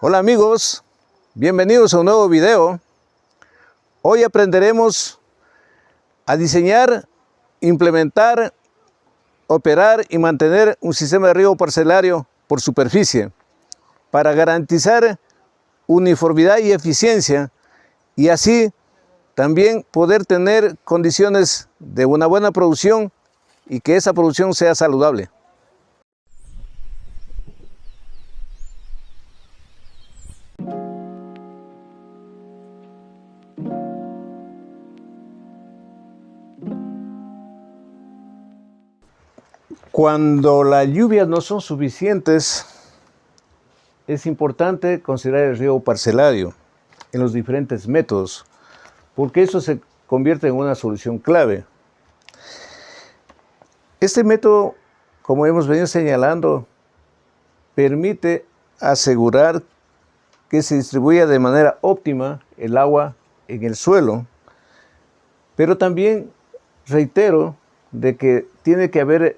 Hola amigos, bienvenidos a un nuevo video. Hoy aprenderemos a diseñar, implementar, operar y mantener un sistema de riego parcelario por superficie para garantizar uniformidad y eficiencia y así también poder tener condiciones de una buena producción y que esa producción sea saludable. Cuando las lluvias no son suficientes, es importante considerar el riego parcelario en los diferentes métodos, porque eso se convierte en una solución clave. Este método, como hemos venido señalando, permite asegurar que se distribuya de manera óptima el agua en el suelo, pero también reitero de que tiene que haber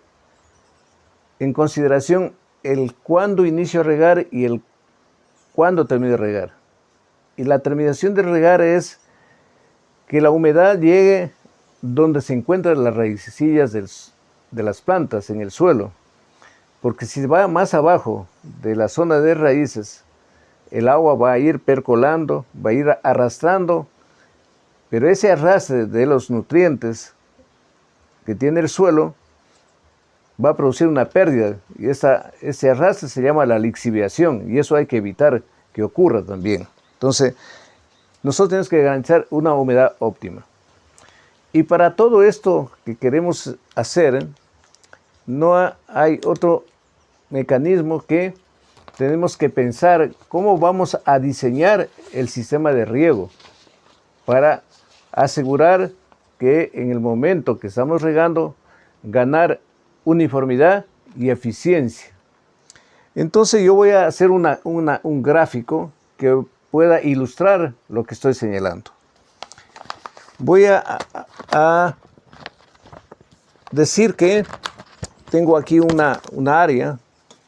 en consideración el cuándo inicio a regar y el cuándo termino de regar. Y la terminación de regar es que la humedad llegue donde se encuentran las raicillas de las plantas en el suelo. Porque si va más abajo de la zona de raíces, el agua va a ir percolando, va a ir arrastrando, pero ese arrastre de los nutrientes que tiene el suelo va a producir una pérdida y ese arrastre se llama la lixiviación y eso hay que evitar que ocurra también. Entonces, nosotros tenemos que garantizar una humedad óptima. Y para todo esto que queremos hacer, no hay otro mecanismo que tenemos que pensar cómo vamos a diseñar el sistema de riego para asegurar que en el momento que estamos regando, ganar uniformidad y eficiencia. Entonces yo voy a hacer un gráfico que pueda ilustrar lo que estoy señalando. Voy a decir que tengo aquí una área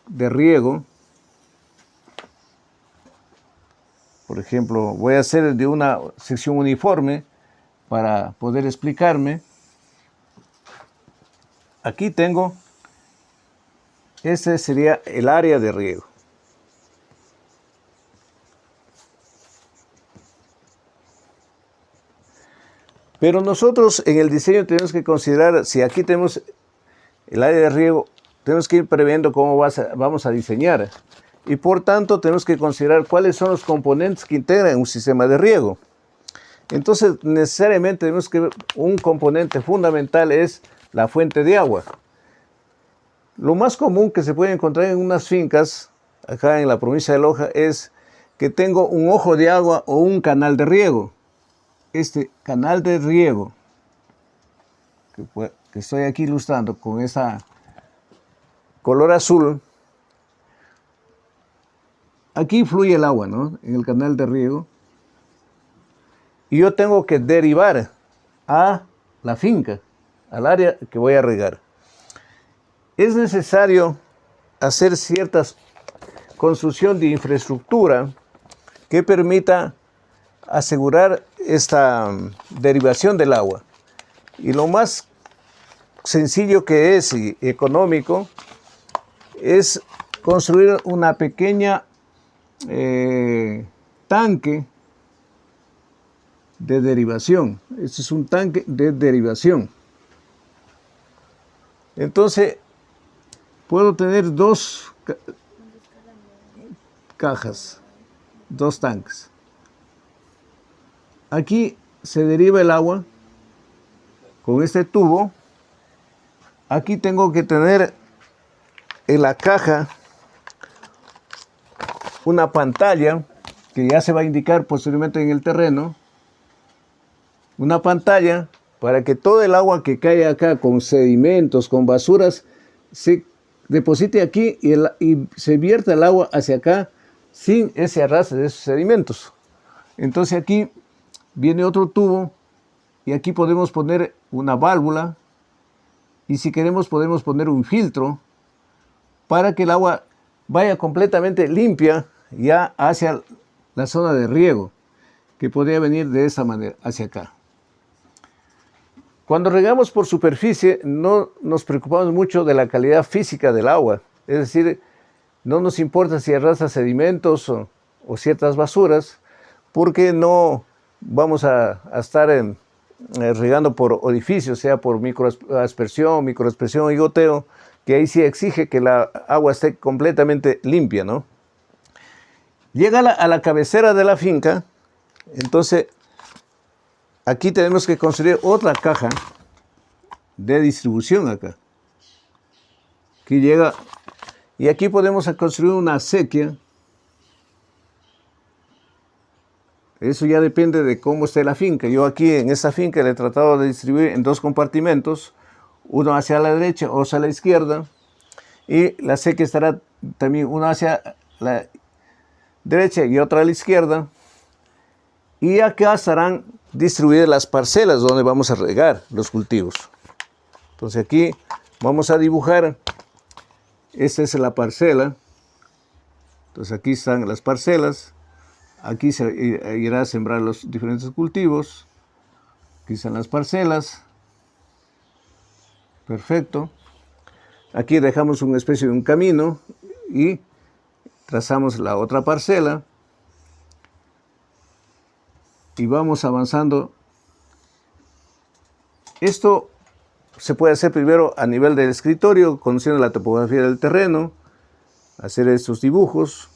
de riego. Por ejemplo, voy a hacer de una sección uniforme para poder explicarme. Aquí tengo, este sería el área de riego. Pero nosotros en el diseño tenemos que considerar, si aquí tenemos el área de riego, tenemos que ir previendo cómo vamos a diseñar. Y por tanto tenemos que considerar cuáles son los componentes que integran un sistema de riego. Entonces necesariamente tenemos que ver un componente fundamental es la fuente de agua. Lo más común que se puede encontrar en unas fincas, acá en la provincia de Loja, es que tengo un ojo de agua o un canal de riego. Este canal de riego, que estoy aquí ilustrando con esa color azul, aquí fluye el agua, ¿no? En el canal de riego. Y yo tengo que derivar a la finca, al área que voy a regar. Es necesario hacer ciertas construcción de infraestructura que permita asegurar esta derivación del agua. Y lo más sencillo que es y económico es construir una pequeña tanque de derivación. Este es un tanque de derivación. Entonces, puedo tener dos cajas, dos tanques. Aquí se deriva el agua con este tubo. Aquí tengo que tener en la caja una pantalla que ya se va a indicar posteriormente en el terreno. Una pantalla para que todo el agua que cae acá con sedimentos, con basuras, se deposite aquí y se vierta el agua hacia acá sin ese arrastre de esos sedimentos. Entonces aquí viene otro tubo y aquí podemos poner una válvula y si queremos podemos poner un filtro para que el agua vaya completamente limpia ya hacia la zona de riego, que podría venir de esta manera, hacia acá. Cuando regamos por superficie, no nos preocupamos mucho de la calidad física del agua, es decir, no nos importa si arrastra sedimentos o ciertas basuras, porque no vamos a estar regando por orificios, sea por microaspersión, microexpresión y goteo, que ahí sí exige que la agua esté completamente limpia, ¿no? Llega a la cabecera de la finca, entonces aquí tenemos que construir otra caja de distribución acá. Aquí llega, y aquí podemos construir una acequia. Eso ya depende de cómo esté la finca. Yo aquí en esta finca le he tratado de distribuir en dos compartimentos, uno hacia la derecha o hacia la izquierda, y la acequia estará también uno hacia la derecha y otra a la izquierda, y acá estarán distribuidas las parcelas donde vamos a regar los cultivos. Entonces aquí vamos a dibujar, esta es la parcela, entonces aquí están las parcelas. Aquí se irá a sembrar los diferentes cultivos. Aquí están las parcelas. Perfecto. Aquí dejamos una especie de un camino y trazamos la otra parcela. Y vamos avanzando. Esto se puede hacer primero a nivel del escritorio, conociendo la topografía del terreno, hacer estos dibujos.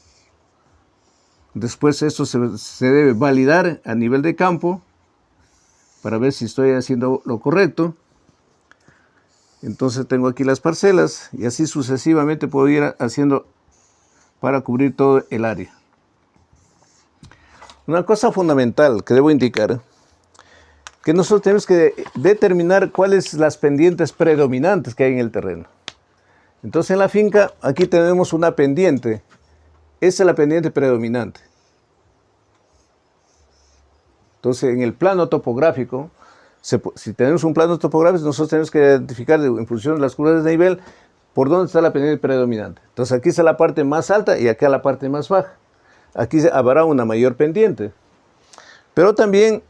Después esto se debe validar a nivel de campo para ver si estoy haciendo lo correcto. Entonces tengo aquí las parcelas y así sucesivamente puedo ir haciendo para cubrir todo el área. Una cosa fundamental que debo indicar, que nosotros tenemos que determinar cuáles son las pendientes predominantes que hay en el terreno. Entonces en la finca aquí tenemos una pendiente. Esa es la pendiente predominante. Entonces, en el plano topográfico, si tenemos un plano topográfico, nosotros tenemos que identificar en función de las curvas de nivel por dónde está la pendiente predominante. Entonces, aquí está la parte más alta y acá la parte más baja. Aquí habrá una mayor pendiente. Pero también,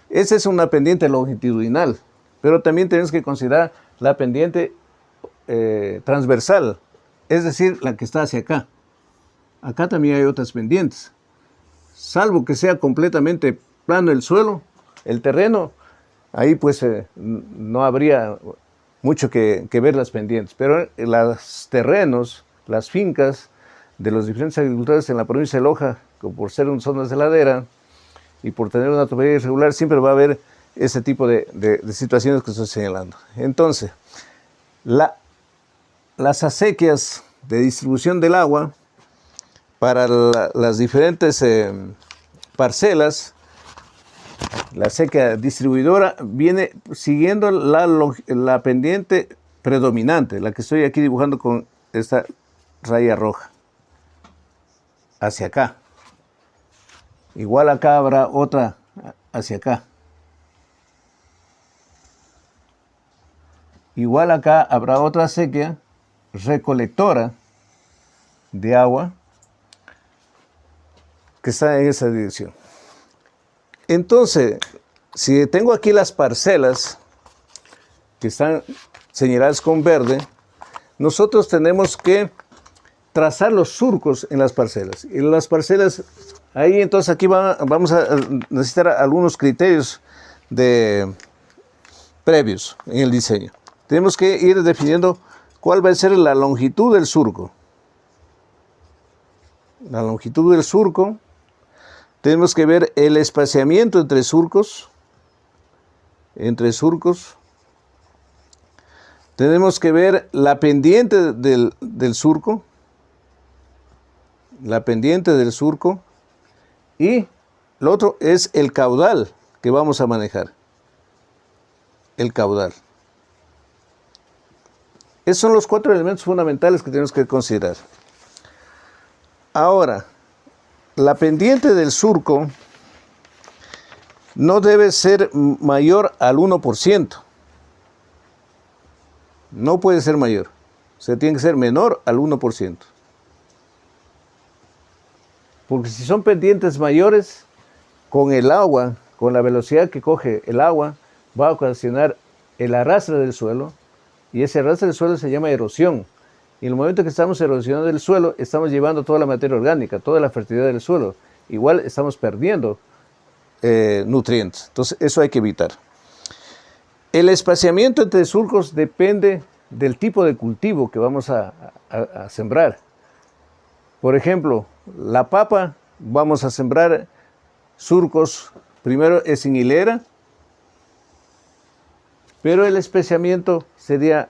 esa es una pendiente longitudinal. Pero también tenemos que considerar la pendiente transversal, es decir, la que está hacia acá. Acá también hay otras pendientes. Salvo que sea completamente plano el suelo, el terreno, ahí pues no habría mucho que ver las pendientes. Pero los terrenos, las fincas de los diferentes agricultores en la provincia de Loja, por ser zonas de ladera y por tener una topografía irregular, siempre va a haber ese tipo de situaciones que estoy señalando. Entonces, las acequias de distribución del agua para las diferentes parcelas, la acequia distribuidora viene siguiendo la pendiente predominante, la que estoy aquí dibujando con esta raya roja, hacia acá. Igual acá habrá otra hacia acá. Igual acá habrá otra acequia recolectora de agua que está en esa dirección. Entonces, si tengo aquí las parcelas que están señaladas con verde, nosotros tenemos que trazar los surcos en las parcelas. Y las parcelas, ahí entonces aquí vamos a necesitar algunos criterios previos en el diseño. Tenemos que ir definiendo cuál va a ser la longitud del surco. La longitud del surco. Tenemos que ver el espaciamiento entre surcos. Tenemos que ver la pendiente del surco. La pendiente del surco. Y lo otro es el caudal que vamos a manejar. El caudal. Esos son los 4 elementos fundamentales que tenemos que considerar. Ahora, la pendiente del surco no debe ser mayor al 1%. No puede ser mayor. O sea, tiene que ser menor al 1%. porque si son pendientes mayores, con el agua, con la velocidad que coge el agua, va a ocasionar el arrastre del suelo, y ese arrastre del suelo se llama erosión. Y en el momento que estamos erosionando el suelo, estamos llevando toda la materia orgánica, toda la fertilidad del suelo. Igual estamos perdiendo nutrientes. Entonces, eso hay que evitar. El espaciamiento entre surcos depende del tipo de cultivo que vamos a sembrar. Por ejemplo, la papa, vamos a sembrar surcos, primero es en hilera, pero el especiamiento sería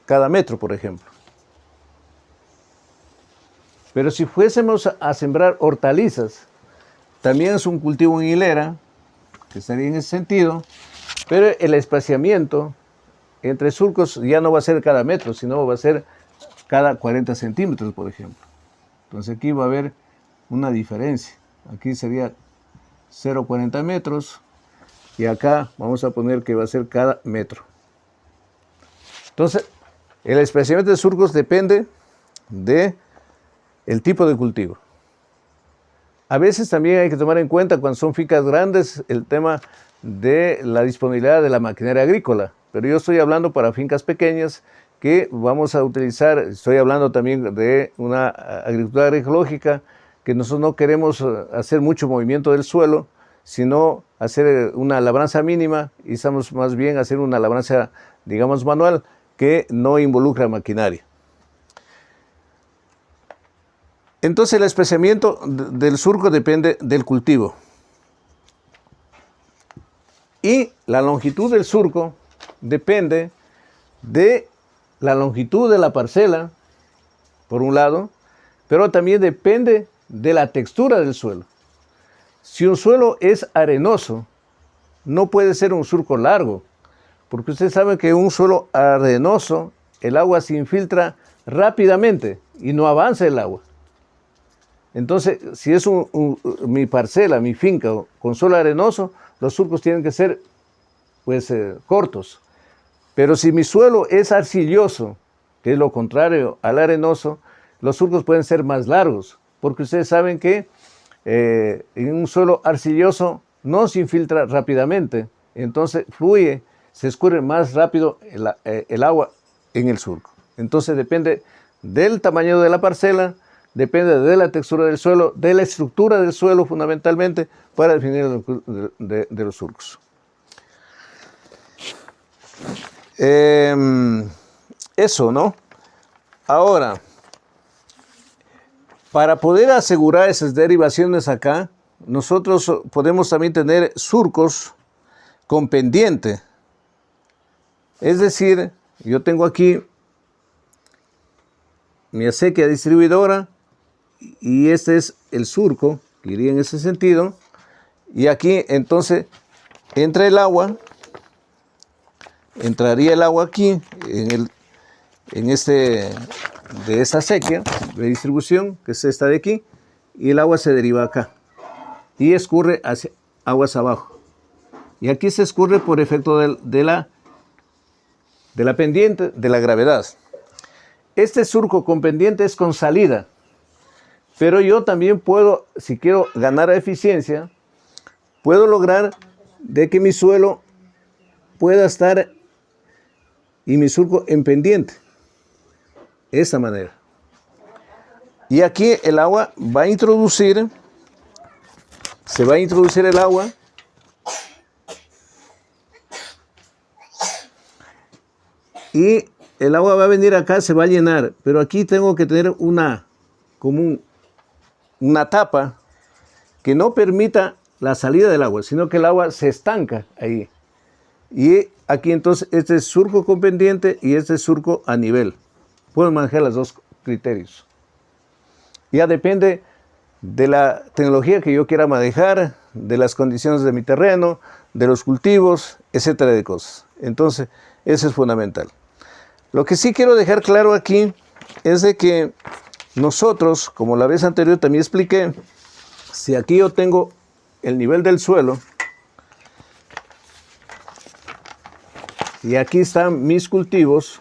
cada metro, por ejemplo. Pero si fuésemos a sembrar hortalizas, también es un cultivo en hilera, que estaría en ese sentido, pero el espaciamiento entre surcos ya no va a ser cada metro, sino va a ser cada 40 centímetros, por ejemplo. Entonces aquí va a haber una diferencia. Aquí sería 0,40 metros y acá vamos a poner que va a ser cada metro. Entonces, el espaciamiento de surcos depende de el tipo de cultivo. A veces también hay que tomar en cuenta, cuando son fincas grandes, el tema de la disponibilidad de la maquinaria agrícola. Pero yo estoy hablando para fincas pequeñas que vamos a utilizar, estoy hablando también de una agricultura agroecológica, que nosotros no queremos hacer mucho movimiento del suelo, sino hacer una labranza mínima, y estamos más bien hacer una labranza, digamos, manual, que no involucra maquinaria. Entonces el especiamiento del surco depende del cultivo. Y la longitud del surco depende de la longitud de la parcela, por un lado, pero también depende de la textura del suelo. Si un suelo es arenoso, no puede ser un surco largo, porque usted sabe que en un suelo arenoso el agua se infiltra rápidamente y no avanza el agua. Entonces, si es mi parcela, mi finca con suelo arenoso, los surcos tienen que ser pues cortos. Pero si mi suelo es arcilloso, que es lo contrario al arenoso, los surcos pueden ser más largos, porque ustedes saben que en un suelo arcilloso no se infiltra rápidamente, entonces fluye, se escurre más rápido el agua en el surco. Entonces depende del tamaño de la parcela, depende de la textura del suelo, de la estructura del suelo fundamentalmente, para definir de los surcos. Eso, ¿no? Ahora, para poder asegurar esas derivaciones acá, nosotros podemos también tener surcos con pendiente. Es decir, yo tengo aquí mi acequia distribuidora y este es el surco, que iría en ese sentido. Y aquí entonces entra el agua, entraría el agua aquí en de esta acequia de distribución, que es esta de aquí, y el agua se deriva acá y escurre hacia aguas abajo. Y aquí se escurre por efecto de la pendiente, de la gravedad. Este surco con pendiente es con salida, pero yo también puedo, si quiero ganar eficiencia, puedo lograr de que mi suelo pueda estar y mi surco en pendiente, de esta manera. Y aquí el agua va a introducir, se va a introducir el agua y el agua va a venir acá, se va a llenar, pero aquí tengo que tener una tapa que no permita la salida del agua, sino que el agua se estanca ahí. Y aquí entonces este es surco con pendiente y este es surco a nivel. Puedo manejar los dos criterios. Ya depende de la tecnología que yo quiera manejar, de las condiciones de mi terreno, de los cultivos, etcétera de cosas. Entonces, eso es fundamental. Lo que sí quiero dejar claro aquí es de que nosotros, como la vez anterior también expliqué, si aquí yo tengo el nivel del suelo y aquí están mis cultivos,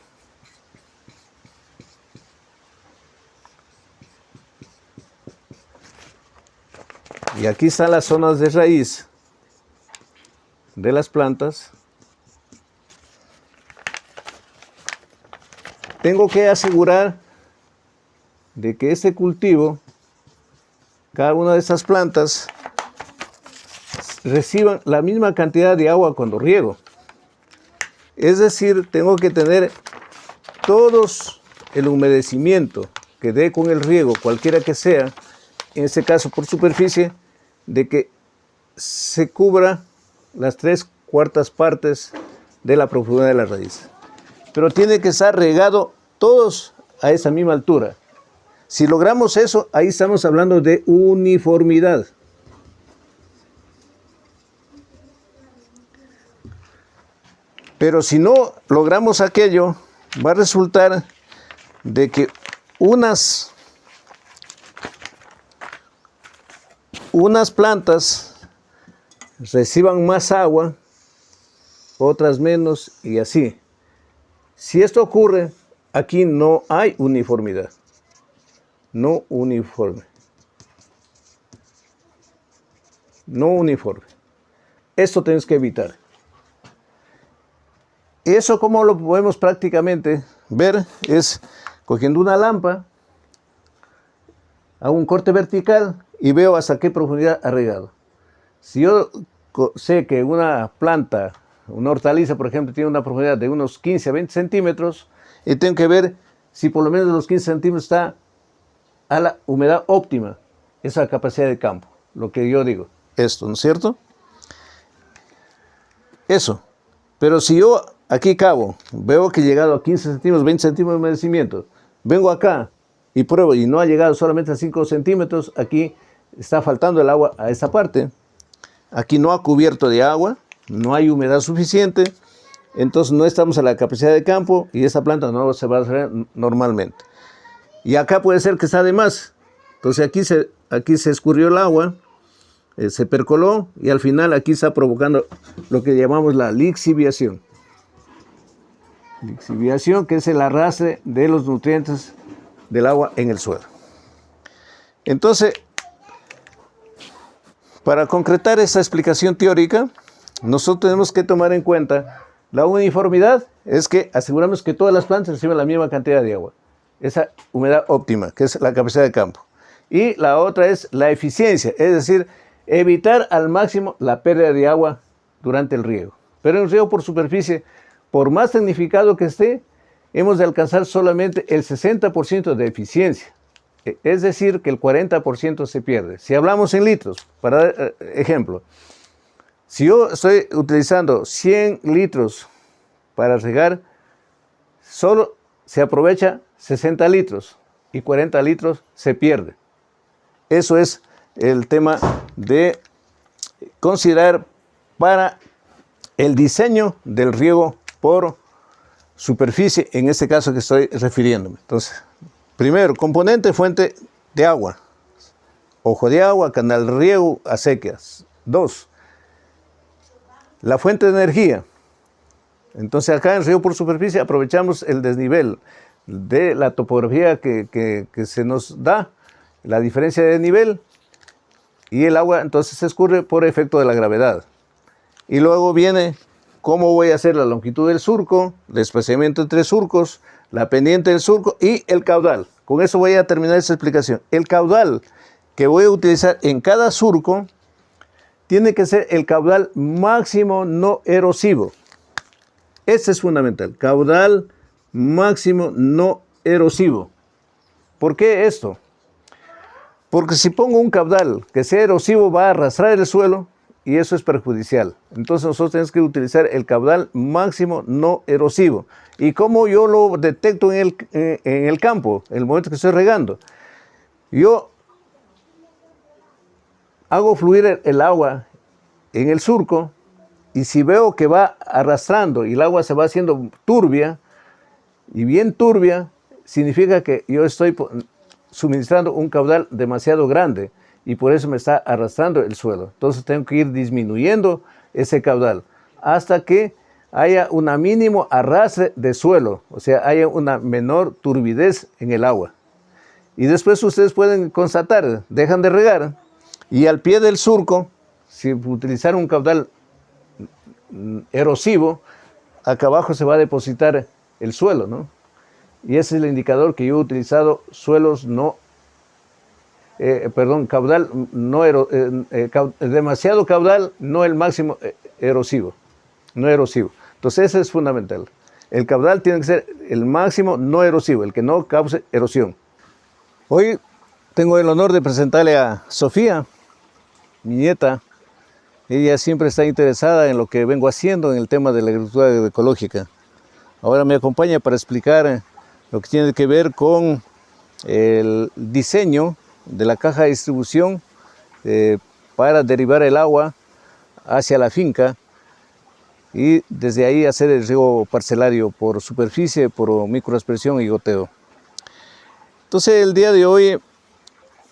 Y aquí están las zonas de raíz de las plantas. Tengo que asegurar de que este cultivo, cada una de estas plantas, reciban la misma cantidad de agua cuando riego. Es decir, tengo que tener todos el humedecimiento que dé con el riego, cualquiera que sea, en este caso por superficie, de que se cubra las 3/4 partes de la profundidad de la raíz. Pero tiene que estar regado todos a esa misma altura. Si logramos eso, ahí estamos hablando de uniformidad. Pero si no logramos aquello, va a resultar de que unas plantas reciban más agua, otras menos y así. Si esto ocurre, aquí no hay uniformidad. No uniforme. No uniforme. Esto tienes que evitar. Eso, como lo podemos prácticamente ver, es cogiendo una lámpara, hago un corte vertical y veo hasta qué profundidad ha regado. Si yo sé que una planta, una hortaliza, por ejemplo, tiene una profundidad de unos 15 a 20 centímetros, y tengo que ver si por lo menos los 15 centímetros está a la humedad óptima, esa capacidad de campo, lo que yo digo, esto, ¿no es cierto? Eso. Pero si yo aquí cabo, veo que he llegado a 15 centímetros, 20 centímetros de humedecimiento, vengo acá y pruebo y no ha llegado solamente a 5 centímetros, aquí está faltando el agua a esta parte, aquí no ha cubierto de agua, no hay humedad suficiente, entonces no estamos a la capacidad de campo y esta planta no se va a hacer normalmente. Y acá puede ser que está de más, entonces aquí se escurrió el agua, se percoló y al final aquí está provocando lo que llamamos la lixiviación. Lixiviación, que es el arrastre de los nutrientes del agua en el suelo. Entonces, para concretar esta explicación teórica, nosotros tenemos que tomar en cuenta la uniformidad, es que aseguramos que todas las plantas reciben la misma cantidad de agua, esa humedad óptima, que es la capacidad de campo. Y la otra es la eficiencia, es decir, evitar al máximo la pérdida de agua durante el riego. Pero en el riego por superficie, por más tecnificado que esté, hemos de alcanzar solamente el 60% de eficiencia. Es decir, que el 40% se pierde. Si hablamos en litros, para dar ejemplo, si yo estoy utilizando 100 litros para regar, solo se aprovecha 60 litros y 40 litros se pierde. Eso es el tema de considerar para el diseño del riego por superficie, en este caso que estoy refiriéndome. Entonces, primero, componente, fuente de agua, ojo de agua, canal de riego, acequias. 2, la fuente de energía. Entonces acá en riego por superficie aprovechamos el desnivel de la topografía que se nos da, la diferencia de nivel, y el agua entonces se escurre por efecto de la gravedad. Y luego viene cómo voy a hacer la longitud del surco, el espaciamiento entre surcos, la pendiente del surco y el caudal. Con eso voy a terminar esta explicación. El caudal que voy a utilizar en cada surco tiene que ser el caudal máximo no erosivo. Este es fundamental, caudal máximo no erosivo. ¿Por qué esto? Porque si pongo un caudal que sea erosivo va a arrastrar el suelo y eso es perjudicial. Entonces nosotros tenemos que utilizar el caudal máximo no erosivo. ¿Y cómo yo lo detecto en el campo, en el momento que estoy regando? Yo hago fluir el agua en el surco y si veo que va arrastrando y el agua se va haciendo turbia, y bien turbia, significa que yo estoy suministrando un caudal demasiado grande y por eso me está arrastrando el suelo. Entonces tengo que ir disminuyendo ese caudal hasta que haya un mínimo arrastre de suelo, o sea, haya una menor turbidez en el agua. Y después ustedes pueden constatar, dejan de regar Y al pie del surco, si utilizar un caudal erosivo, acá abajo se va a depositar el suelo, ¿no? Y ese es el indicador que yo he utilizado, suelos no, caudal no demasiado caudal, no el máximo erosivo, no erosivo. Entonces eso es fundamental. El caudal tiene que ser el máximo no erosivo, el que no cause erosión. Hoy tengo el honor de presentarle a Sofía, mi nieta. Ella siempre está interesada en lo que vengo haciendo en el tema de la agricultura ecológica. Ahora me acompaña para explicar lo que tiene que ver con el diseño de la caja de distribución para derivar el agua hacia la finca y desde ahí hacer el riego parcelario por superficie, por microaspersión y goteo. Entonces el día de hoy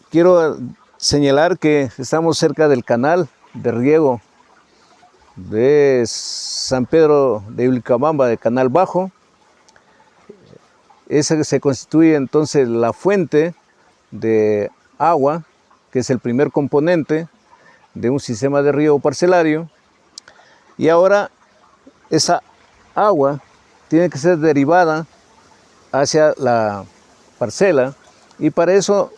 quiero señalar que estamos cerca del canal de riego de San Pedro de Vilcabamba, de Canal Bajo. Esa se constituye entonces la fuente de agua, que es el primer componente de un sistema de riego parcelario. Y ahora esa agua tiene que ser derivada hacia la parcela, y para eso,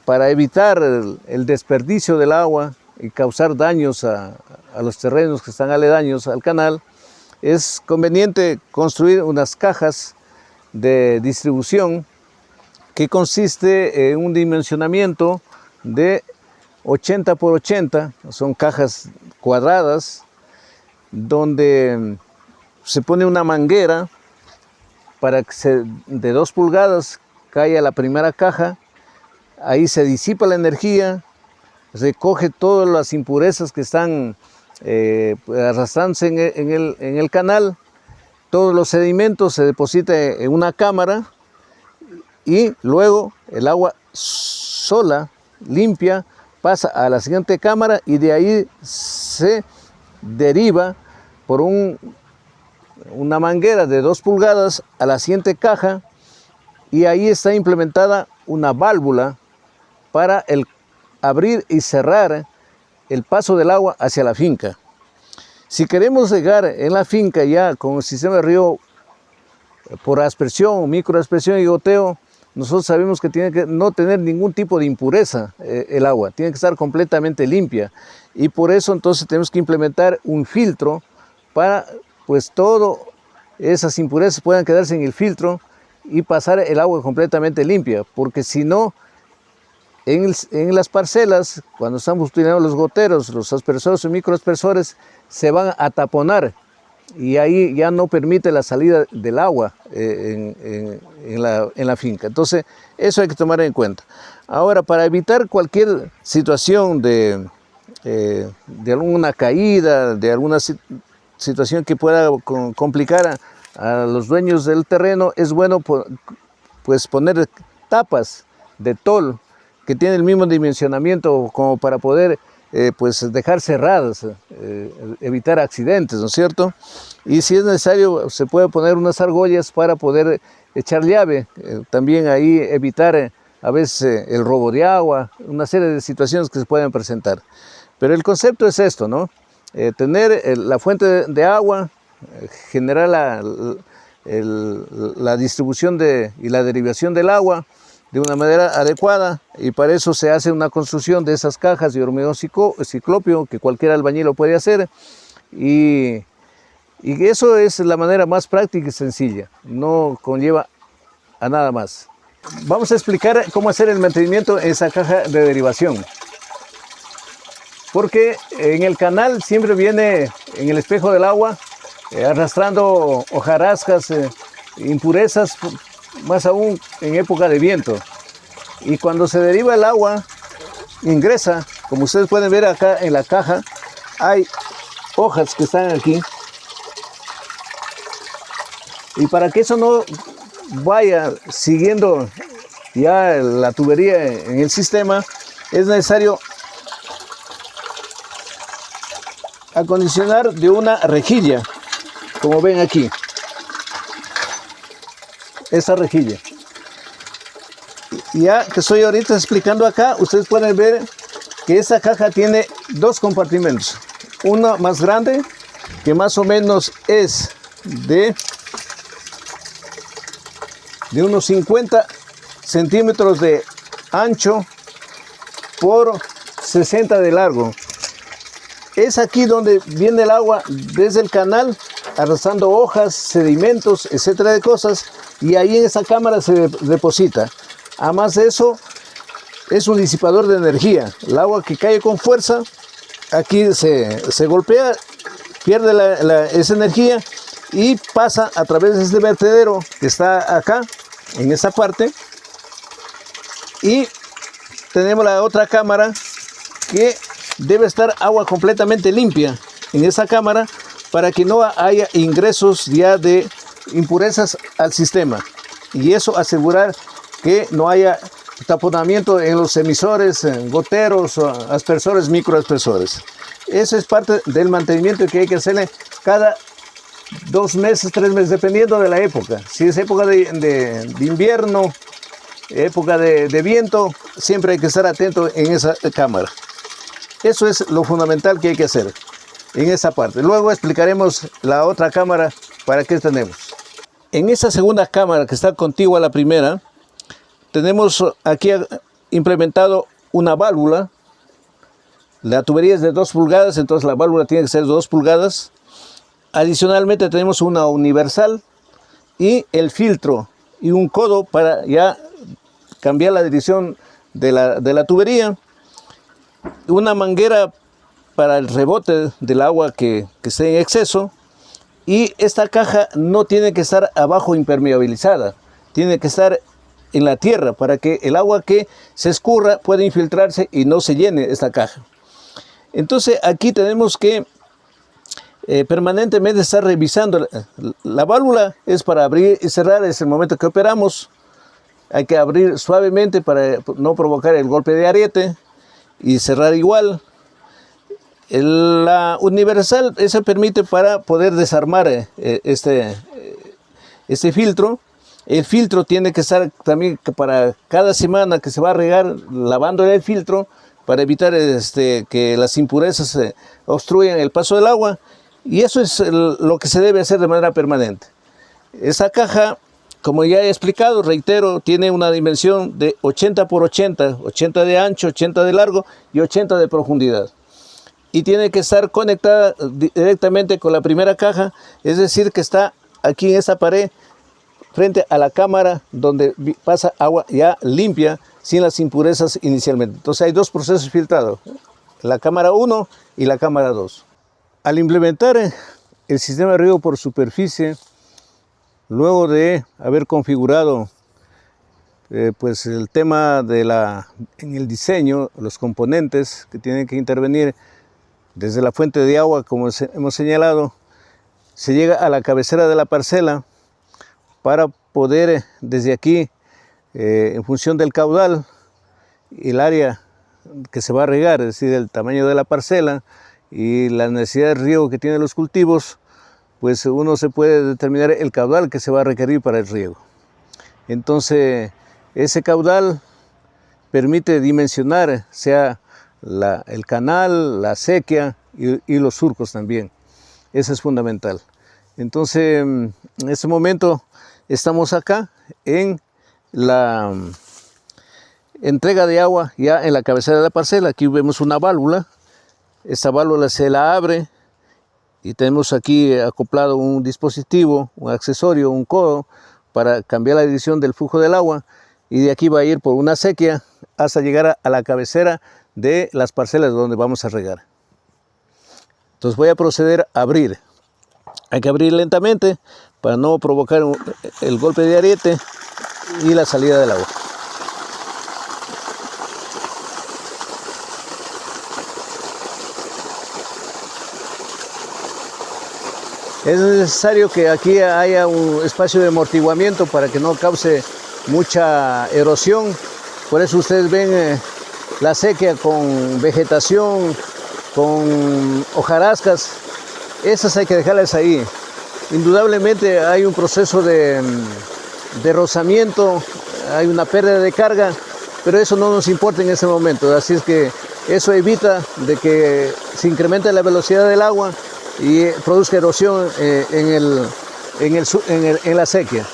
para evitar el desperdicio del agua y causar daños a los terrenos que están aledaños al canal, es conveniente construir unas cajas de distribución que consiste en un dimensionamiento de 80 por 80, son cajas cuadradas, donde se pone una manguera para que de 2 pulgadas caiga la primera caja. Ahí se disipa la energía, recoge todas las impurezas que están arrastrándose en el canal. Todos los sedimentos se depositan en una cámara y luego el agua sola, limpia, pasa a la siguiente cámara y de ahí se deriva por una manguera de 2 pulgadas a la siguiente caja, y ahí está implementada una válvula para abrir y cerrar el paso del agua hacia la finca. Si queremos regar en la finca ya con el sistema de riego por aspersión, microaspersión y goteo, nosotros sabemos que tiene que no tener ningún tipo de impureza el agua, tiene que estar completamente limpia, y por eso entonces tenemos que implementar un filtro para pues todas esas impurezas puedan quedarse en el filtro y pasar el agua completamente limpia, porque si no, en las parcelas, cuando estamos utilizando los goteros, los aspersores y microaspersores, se van a taponar y ahí ya no permite la salida del agua en la finca. Entonces, eso hay que tomar en cuenta. Ahora, para evitar cualquier situación de alguna caída, de alguna situación que pueda complicar a los dueños del terreno, es bueno pues poner tapas de tol que tienen el mismo dimensionamiento como para poder pues dejar cerradas, evitar accidentes, ¿no es cierto? Y si es necesario se puede poner unas argollas para poder echar llave, también ahí evitar a veces el robo de agua, una serie de situaciones que se pueden presentar. Pero el concepto es esto, ¿no? Tener la fuente de agua, generar la distribución y la derivación del agua de una manera adecuada, y para eso se hace una construcción de esas cajas de hormigón ciclópeo que cualquier albañil lo puede hacer, y eso es la manera más práctica y sencilla, no conlleva a nada más. Vamos a explicar cómo hacer el mantenimiento en esa caja de derivación, porque en el canal siempre viene en el espejo del agua arrastrando hojarascas, impurezas, más aún en época de viento, y cuando se deriva el agua ingresa, como ustedes pueden ver acá en la caja, hay hojas que están aquí, y para que eso no vaya siguiendo ya la tubería en el sistema, es necesario acondicionar de una rejilla, como ven aquí, esa rejilla. Ya que estoy ahorita explicando acá, ustedes pueden ver que esta caja tiene dos compartimentos. Uno más grande, que más o menos es de unos 50 centímetros de ancho por 60 de largo. Es aquí donde viene el agua desde el canal, arrastrando hojas, sedimentos, etcétera de cosas, y ahí en esa cámara se deposita. Además de eso, es un disipador de energía. El agua que cae con fuerza, aquí se golpea, pierde esa energía y pasa a través de este vertedero que está acá, en esa parte. Y tenemos la otra cámara que debe estar agua completamente limpia en esa cámara para que no haya ingresos ya de impurezas al sistema. Y eso asegurar que no haya taponamiento en los emisores, goteros, aspersores, microaspersores. Eso es parte del mantenimiento que hay que hacerle cada 2 meses, 3 meses, dependiendo de la época. Si es época de invierno, época de viento, siempre hay que estar atento en esa cámara. Eso es lo fundamental que hay que hacer en esa parte. Luego explicaremos la otra cámara para qué tenemos. En esa segunda cámara que está contigua a la primera, tenemos aquí implementado una válvula. La tubería es de 2 pulgadas, entonces la válvula tiene que ser de 2 pulgadas. Adicionalmente tenemos una universal y el filtro y un codo para ya cambiar la dirección de la tubería. Una manguera para el rebote del agua que esté en exceso. Y esta caja no tiene que estar abajo impermeabilizada, tiene que estar en la tierra para que el agua que se escurra pueda infiltrarse y no se llene esta caja. Entonces aquí tenemos que permanentemente estar revisando. La válvula es para abrir y cerrar, es el momento que operamos. Hay que abrir suavemente para no provocar el golpe de ariete y cerrar igual. La universal, eso permite para poder desarmar este filtro. El filtro tiene que estar también para cada semana que se va a regar, lavando el filtro para evitar que las impurezas obstruyan el paso del agua. Y eso es lo que se debe hacer de manera permanente. Esa caja, como ya he explicado, reitero, tiene una dimensión de 80 por 80, 80 de ancho, 80 de largo y 80 de profundidad. Y tiene que estar conectada directamente con la primera caja, es decir, que está aquí en esta pared, frente a la cámara donde pasa agua ya limpia, sin las impurezas inicialmente. Entonces hay 2 procesos filtrados, la cámara 1 y la cámara 2. Al implementar el sistema de riego por superficie, luego de haber configurado pues el tema en el diseño, los componentes que tienen que intervenir desde la fuente de agua, como hemos señalado, se llega a la cabecera de la parcela para poder desde aquí, en función del caudal, el área que se va a regar, es decir, el tamaño de la parcela y la necesidad de riego que tienen los cultivos, pues uno se puede determinar el caudal que se va a requerir para el riego. Entonces, ese caudal permite dimensionar, sea el canal, la acequia y los surcos también. Eso es fundamental. Entonces, en este momento estamos acá en la entrega de agua ya en la cabecera de la parcela. Aquí vemos una válvula. Esta válvula se la abre y tenemos aquí acoplado un dispositivo, un accesorio, un codo para cambiar la dirección del flujo del agua, y de aquí va a ir por una acequia hasta llegar a la cabecera de las parcelas donde vamos a regar. Entonces voy a proceder a abrir. Hay que abrir lentamente para no provocar el golpe de ariete y la salida del agua. Es necesario que aquí haya un espacio de amortiguamiento para que no cause mucha erosión. Por eso ustedes ven la sequía con vegetación, con hojarascas. Esas hay que dejarlas ahí. Indudablemente hay un proceso de rozamiento, hay una pérdida de carga, pero eso no nos importa en ese momento. Así es que Eso evita de que se incremente la velocidad del agua y produzca erosión en la sequía.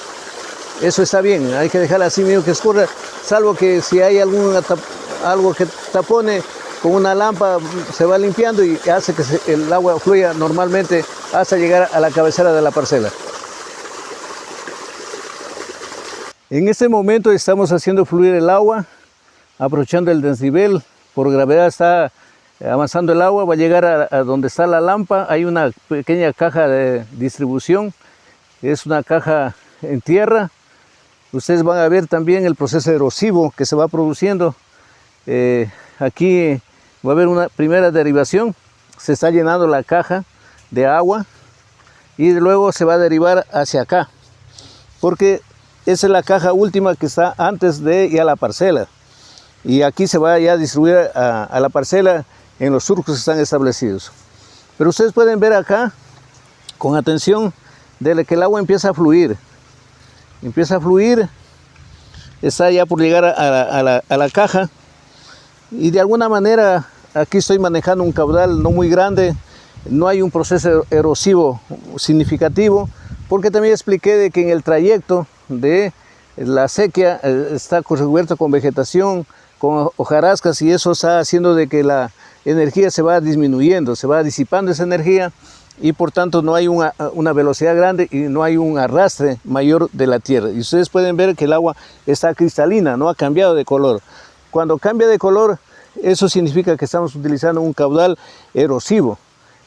Eso está bien, hay que dejarla así mismo que escurra, salvo que si hay algo que tapone, con una lámpara se va limpiando y hace que el agua fluya normalmente hasta llegar a la cabecera de la parcela. En este momento estamos haciendo fluir el agua, aprovechando el desnivel. Por gravedad está avanzando el agua, va a llegar a donde está la lámpara. Hay una pequeña caja de distribución, es una caja en tierra. Ustedes van a ver también el proceso erosivo que se va produciendo. Aquí va a haber una primera derivación, se está llenando la caja de agua y luego se va a derivar hacia acá, porque esa es la caja última que está antes de ya la parcela. Y aquí se va ya a distribuir a la parcela en los surcos que están establecidos. Pero ustedes pueden ver acá, con atención, de que el agua empieza a fluir. Empieza a fluir, está ya por llegar a la caja. Y de alguna manera, aquí estoy manejando un caudal no muy grande, no hay un proceso erosivo significativo, porque también expliqué de que en el trayecto de la sequía está cubierto con vegetación, con hojarascas, y eso está haciendo de que la energía se va disminuyendo, se va disipando esa energía, y por tanto no hay una velocidad grande y no hay un arrastre mayor de la tierra. Y ustedes pueden ver que el agua está cristalina, no ha cambiado de color. Cuando cambia de color, eso significa que estamos utilizando un caudal erosivo.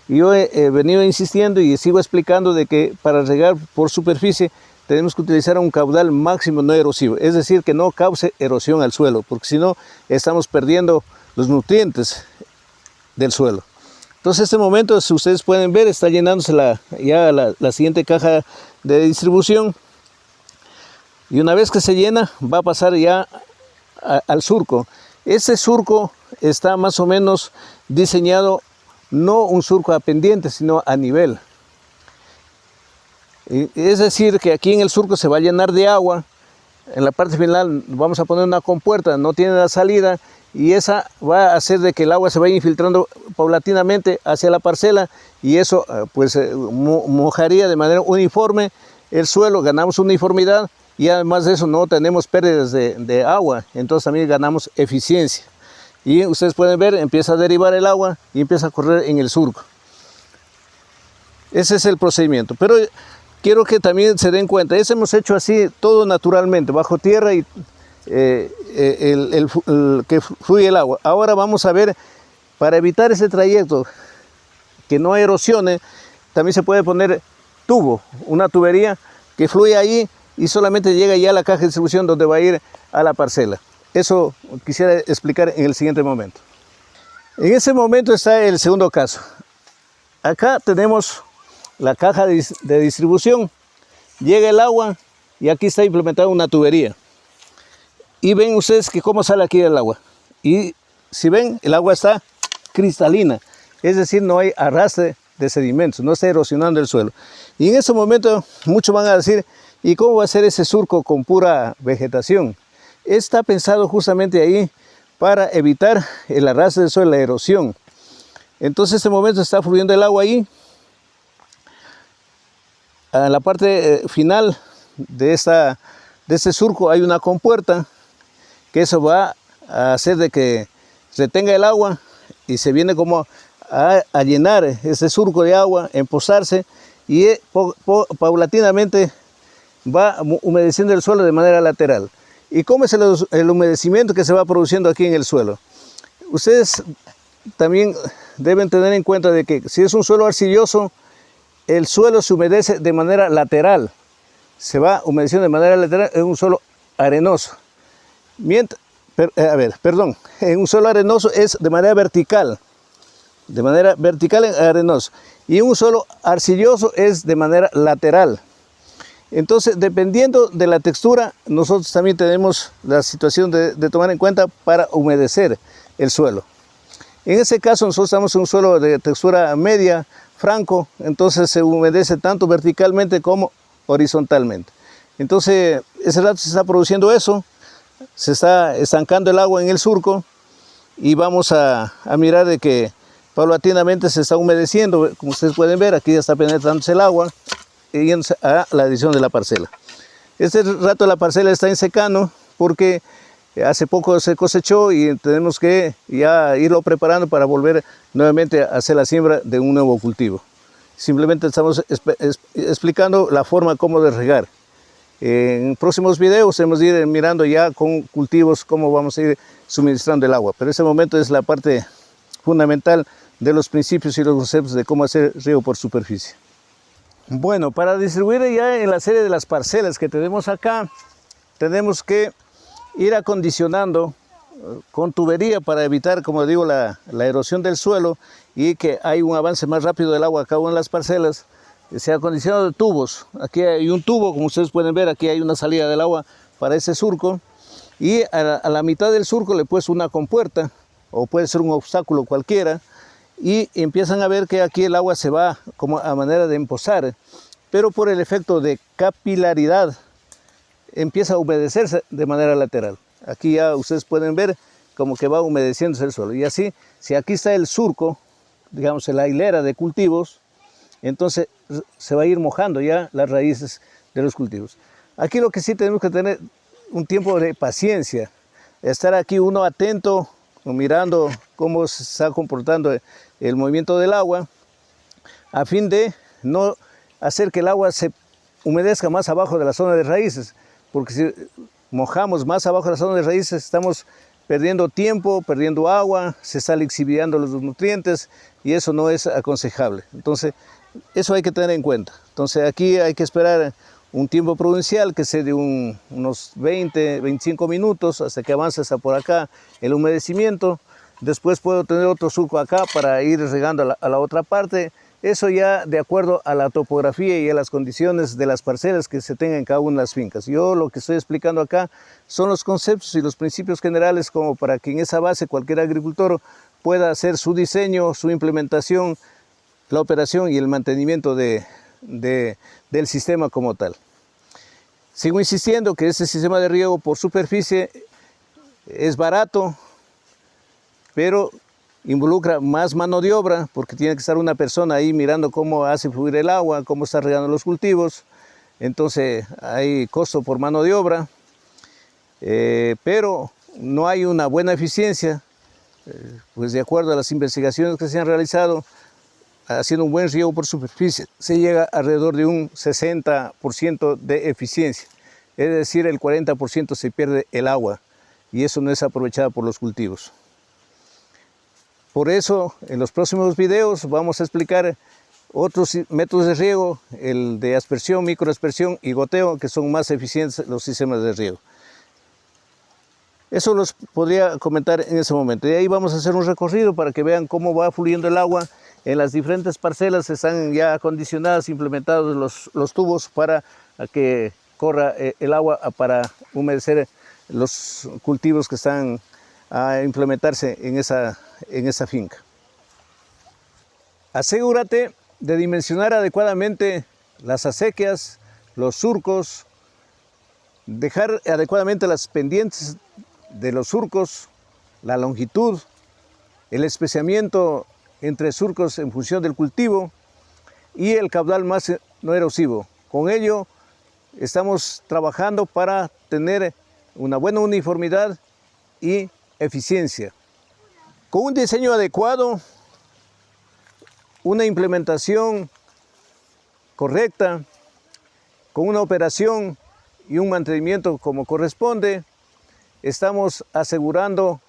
Y yo he venido insistiendo y sigo explicando de que para regar por superficie tenemos que utilizar un caudal máximo no erosivo, es decir, que no cause erosión al suelo, porque si no estamos perdiendo los nutrientes del suelo. Entonces en este momento, si ustedes pueden ver, está llenándose la siguiente caja de distribución, y una vez que se llena va a pasar ya al surco. Este surco está más o menos diseñado, no un surco a pendiente, sino a nivel. Es decir, que aquí en el surco se va a llenar de agua. En la parte final vamos a poner una compuerta, no tiene la salida, y esa va a hacer de que el agua se vaya infiltrando paulatinamente hacia la parcela, y eso pues mojaría de manera uniforme el suelo, ganamos uniformidad, y además de eso no tenemos pérdidas de agua, entonces también ganamos eficiencia. Y ustedes pueden ver, empieza a derivar el agua y empieza a correr en el surco. Ese es el procedimiento, pero quiero que también se den cuenta, eso hemos hecho así todo naturalmente, bajo tierra, y que fluye el agua. Ahora vamos a ver, para evitar ese trayecto, que no erosione, también se puede poner una tubería que fluye ahí y solamente llega ya a la caja de distribución donde va a ir a la parcela. Eso quisiera explicar en el siguiente momento. En ese momento está el segundo caso. Acá tenemos la caja de distribución, llega el agua y aquí está implementada una tubería. Y ven ustedes que cómo sale aquí el agua. Y si ven, el agua está cristalina, es decir, no hay arrastre de sedimentos, no está erosionando el suelo. Y en ese momento muchos van a decir, ¿y cómo va a ser ese surco con pura vegetación? Está pensado justamente ahí para evitar el arrastre del suelo, la erosión. Entonces en este momento está fluyendo el agua ahí. A la parte final de este surco hay una compuerta, que eso va a hacer de que retenga el agua y se viene como a llenar ese surco de agua, empozarse, y paulatinamente va humedeciendo el suelo de manera lateral. ¿Y cómo es el humedecimiento que se va produciendo aquí en el suelo? Ustedes también deben tener en cuenta de que si es un suelo arcilloso, el suelo se humedece de manera lateral, se va humedeciendo de manera lateral en un suelo arenoso. En un suelo arenoso es de manera vertical arenoso, y un suelo arcilloso es de manera lateral. Entonces, dependiendo de la textura, nosotros también tenemos la situación de tomar en cuenta para humedecer el suelo. En ese caso, nosotros estamos en un suelo de textura media, franco, entonces se humedece tanto verticalmente como horizontalmente. Entonces, ese rato se está produciendo eso, se está estancando el agua en el surco, y vamos a mirar de que paulatinamente se está humedeciendo. Como ustedes pueden ver, aquí ya está penetrándose el agua y yéndose a la adición de la parcela. Este rato la parcela está en secano porque hace poco se cosechó y tenemos que ya irlo preparando para volver nuevamente a hacer la siembra de un nuevo cultivo. Simplemente estamos explicando la forma como de regar. En próximos videos hemos de ir mirando ya con cultivos cómo vamos a ir suministrando el agua, pero ese momento es la parte fundamental de los principios y los conceptos de cómo hacer riego por superficie. Bueno, para distribuir ya en la serie de las parcelas que tenemos acá, tenemos que ir acondicionando con tubería para evitar, como digo, la erosión del suelo y que hay un avance más rápido del agua a cada una de las parcelas. Se ha acondicionado de tubos. Aquí hay un tubo, como ustedes pueden ver, aquí hay una salida del agua para ese surco y a la mitad del surco le he puesto una compuerta o puede ser un obstáculo cualquiera y empiezan a ver que aquí el agua se va como a manera de empozar, pero por el efecto de capilaridad empieza a humedecerse de manera lateral. Aquí ya ustedes pueden ver como que va humedeciéndose el suelo y así, si aquí está el surco, digamos en la hilera de cultivos, entonces se va a ir mojando ya las raíces de los cultivos. Aquí lo que sí tenemos que tener un tiempo de paciencia, estar aquí uno atento, mirando cómo se está comportando el movimiento del agua, a fin de no hacer que el agua se humedezca más abajo de la zona de raíces, porque si mojamos más abajo de la zona de raíces estamos perdiendo tiempo, perdiendo agua, se está lixiviando los nutrientes y eso no es aconsejable. Entonces, eso hay que tener en cuenta. Entonces aquí hay que esperar un tiempo prudencial que sea de unos 20, 25 minutos hasta que avance hasta por acá el humedecimiento. Después puedo tener otro surco acá para ir regando a la otra parte. Eso ya de acuerdo a la topografía y a las condiciones de las parcelas que se tengan en cada una de las fincas. Yo lo que estoy explicando acá son los conceptos y los principios generales como para que en esa base cualquier agricultor pueda hacer su diseño, su implementación, la operación y el mantenimiento del sistema como tal. Sigo insistiendo que este sistema de riego por superficie es barato, pero involucra más mano de obra porque tiene que estar una persona ahí mirando cómo hace fluir el agua, cómo está regando los cultivos. Entonces hay costo por mano de obra, pero no hay una buena eficiencia, pues de acuerdo a las investigaciones que se han realizado, haciendo un buen riego por superficie, se llega alrededor de un 60% de eficiencia. Es decir, el 40% se pierde el agua y eso no es aprovechado por los cultivos. Por eso, en los próximos videos vamos a explicar otros métodos de riego, el de aspersión, microaspersión y goteo, que son más eficientes los sistemas de riego. Eso los podría comentar en ese momento. Y ahí vamos a hacer un recorrido para que vean cómo va fluyendo el agua. En las diferentes parcelas están ya acondicionadas, implementados los tubos para que corra el agua para humedecer los cultivos que están a implementarse en esa finca. Asegúrate de dimensionar adecuadamente las acequias, los surcos, dejar adecuadamente las pendientes de los surcos, la longitud, el especiamiento entre surcos en función del cultivo y el caudal más no erosivo. Con ello estamos trabajando para tener una buena uniformidad y eficiencia. Con un diseño adecuado, una implementación correcta, con una operación y un mantenimiento como corresponde, estamos asegurando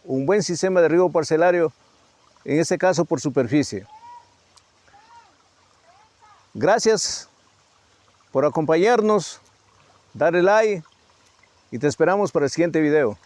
un buen sistema de riego parcelario, en este caso por superficie. Gracias por acompañarnos, darle like y te esperamos para el siguiente video.